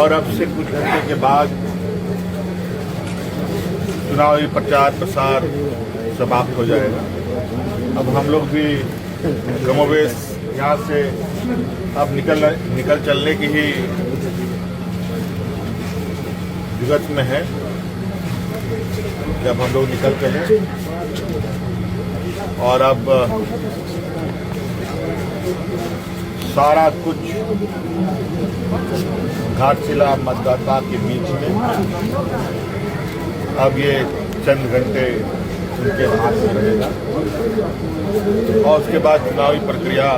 और अब से कुछ घंटे के बाद चुनावी प्रचार प्रसार समाप्त हो जाएगा। अब हम लोग भी कमोवेश यहाँ से अब निकल चलने की ही जुगत में है। जब हम लोग निकल चले और अब सारा कुछ घाटशिला मतदाता के बीच में अब ये चंद घंटे उनके हाथ में रहेगा और उसके बाद चुनावी प्रक्रिया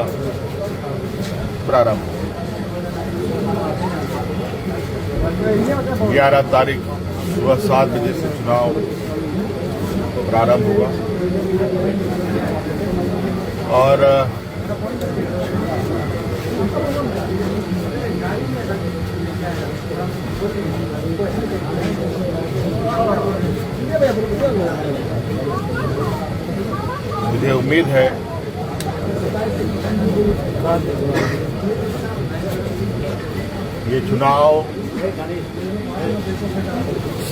प्रारंभ। 11 तारीख सुबह 7 बजे से चुनाव प्रारंभ हुआ और मुझे उम्मीद है ये चुनाव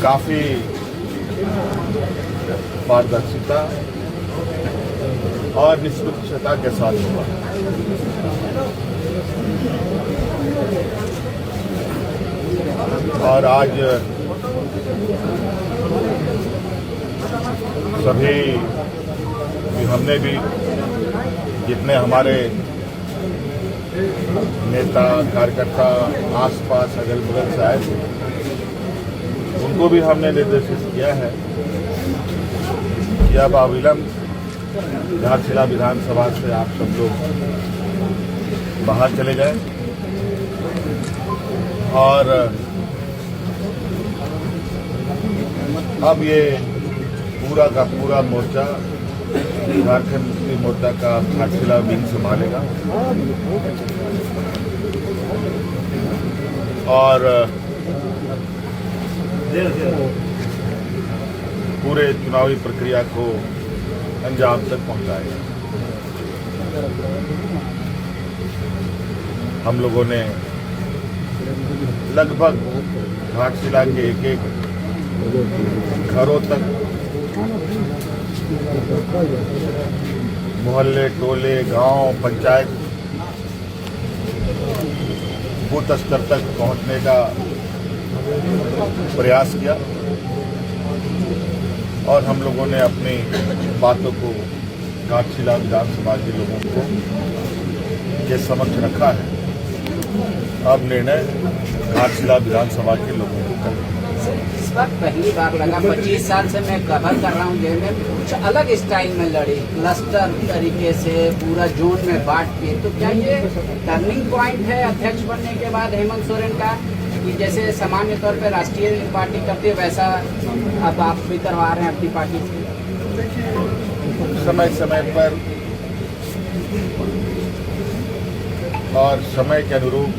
काफी पारदर्शिता और निष्पक्षता के साथ हुआ। और आज सभी हमने भी जितने हमारे नेता कार्यकर्ता आसपास अगल बगल से आए थे उनको भी हमने निर्देशित किया है कि अब अविलंब घाटशिला विधानसभा से आप सब लोग बाहर चले जाएं और अब ये पूरा का पूरा मोर्चा झारखंड मुक्ति मोर्चा का घाटशिला विंग संभालेगा और पूरे चुनावी प्रक्रिया को अंजाम तक पहुंचाएगा। हम लोगों ने लगभग घाटशिला के एक घरों तक मोहल्ले टोले गांव पंचायत बूथ स्तर तक पहुंचने का प्रयास किया और हम लोगों ने अपनी बातों को घाटशिला विधानसभा के लोगों को के समक्ष रखा है। अब निर्णय घाटशिला विधानसभा के लोगों को करना। इस वक्त पहली बार लगा 25 साल से मैं कवर कर रहा हूँ जेल में, कुछ अलग स्टाइल में लड़ी, क्लस्टर तरीके से पूरा जोन में बांट के। तो क्या ये टर्निंग पॉइंट है अध्यक्ष बनने के बाद हेमंत सोरेन का, कि जैसे सामान्य तौर पर राष्ट्रीय पार्टी करती है वैसा अब आप भी करवा रहे हैं अपनी पार्टी से? समय समय पर और समय के अनुरूप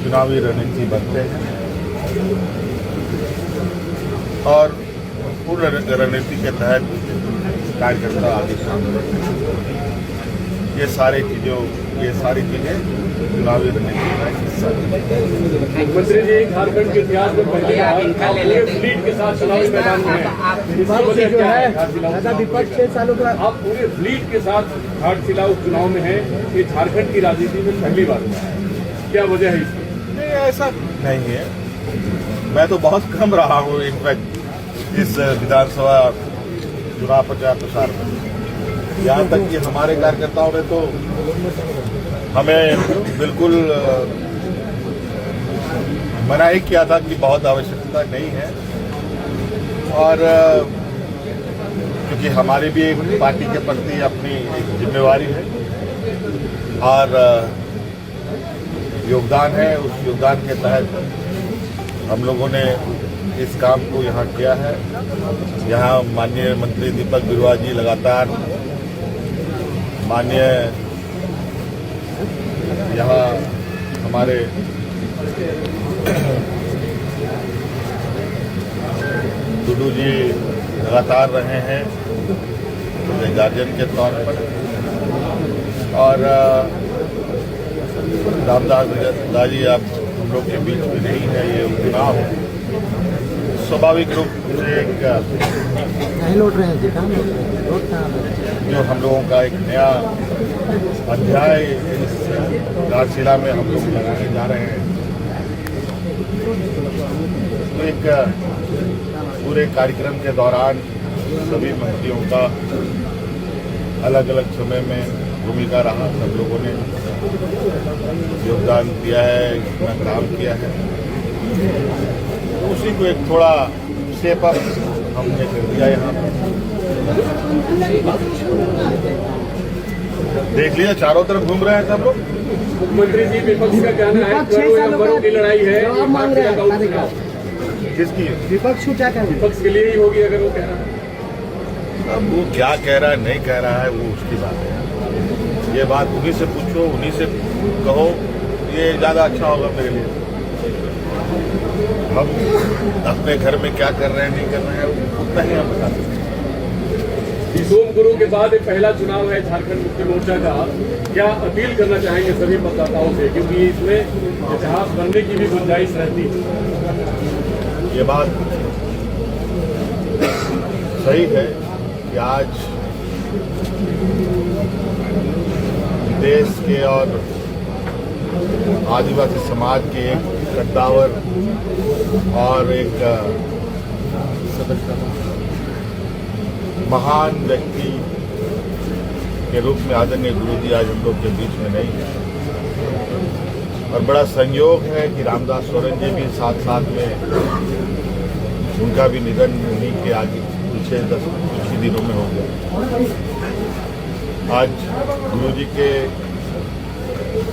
चुनावी रणनीति बनते हैं और पूर्ण रणनीति के तहत कार्यकर्ता आगे शामिल होते हैं। ये सारी चीजें चुनावी रणनीति का हिस्सा है। मंत्री जी, झारखंड के इतिहास में पहली बार पूरे फ्लीट के साथ चुनावी मैदान में विपक्ष 6 सालों का आप पूरे फ्लीट के साथ घाटशिला उपचुनाव में हैं। ये झारखंड की राजनीति में पहली बार हुआ है, क्या वजह है इसकी? नहीं, ऐसा नहीं है। मैं तो बहुत कम रहा हूँ इनफैक्ट इस विधानसभा चुनाव प्रचार प्रसार में। यहाँ तक कि हमारे कार्यकर्ताओं ने तो हमें बिल्कुल मना ही किया था कि बहुत आवश्यकता नहीं है और क्योंकि हमारी भी एक पार्टी के प्रति अपनी एक जिम्मेवारी है और योगदान है। उस योगदान के तहत हम लोगों ने इस काम को यहाँ किया है। यहाँ माननीय मंत्री दीपक बिरुआ जी लगातार माननीय यहाँ हमारे टुडू जी लगातार रहे हैं गार्जियन के तौर पर और रामदास जी आप हम लोग के बीच में नहीं है। ये चुनाव स्वाभाविक रूप से एक नहीं लौट रहे हैं जी, कहाँ लौट रहे हैं? लौट कहाँ रहे हैं? जो हम लोगों का एक नया अध्याय इस घाटशिला में हम लोग लगाने जा रहे हैं। तो एक पूरे कार्यक्रम के दौरान सभी मंत्रियों का अलग अलग समय में भूमिका रहा। सब लोगों ने योगदान दिया है, अपना काम किया है। तो उसी को एक थोड़ा शेप अप हमने कर दिया यहाँ पर। देख लिया चारों तरफ घूम रहे हैं सब लोग। मुख्यमंत्री जी, विपक्ष का कहना है करोड़ों नंबरों की लड़ाई है, जवाब मांग रहे हैं घाटशिला का अधिकारी। किसकी? विपक्ष को क्या कहना है? विपक्ष के लिए ही होगी अगर वो कह रहा है। अब वो क्या कह रहा है नहीं कह रहा है वो उसकी बात है। ये बात उन्हीं से पूछो, उन्हीं से कहो, ये ज्यादा अच्छा होगा मेरे लिए। हम अपने घर में क्या कर रहे हैं नहीं कर रहे हैं उतना ही हम बता सकते हैं। सोम गुरु के बाद ये पहला चुनाव है झारखंड मुक्ति मोर्चा का। क्या अपील करना चाहेंगे सभी मतदाताओं से, क्योंकि इसमें इतिहास बनने की भी गुंजाइश रहती है? ये बात सही है कि आज देश के और आदिवासी समाज के एक कद्दावर और एक महान व्यक्ति के रूप में आदरणीय गुरुजी आज हम लोग के बीच में नहीं है। और बड़ा संयोग है कि रामदास सोरेन जी भी साथ साथ में उनका भी निधन उन्हीं के आगे पीछे कुछ ही दिनों में हो गया। आज गुरुजी के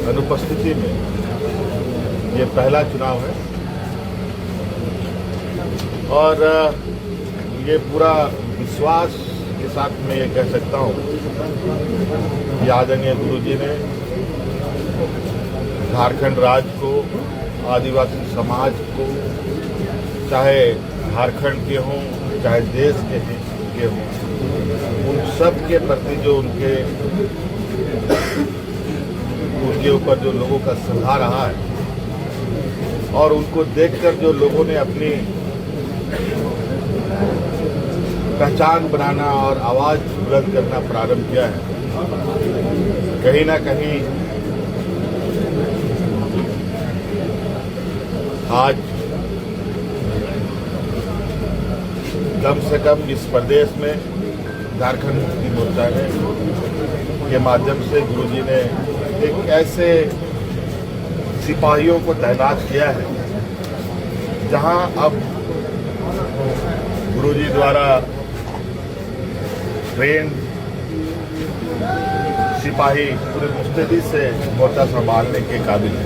अनुपस्थिति में ये पहला चुनाव है और ये पूरा विश्वास के साथ मैं ये कह सकता हूँ कि आदरणीय गुरुजी ने झारखंड राज्य को, आदिवासी समाज को, चाहे झारखंड के हों चाहे देश के हों, उन सब के प्रति जो उनके ऊपर जो लोगों का श्रद्धा रहा है और उनको देखकर जो लोगों ने अपनी पहचान बनाना और आवाज बुलंद करना प्रारंभ किया है, कहीं ना कहीं आज कम से कम इस प्रदेश में झारखंड मुक्ति मोर्चा के माध्यम से गुरुजी ने एक ऐसे सिपाहियों को तैनात किया है जहां अब गुरुजी द्वारा ट्रेन सिपाही पूरे मुस्तैदी से मोर्चा संभालने के काबिल है।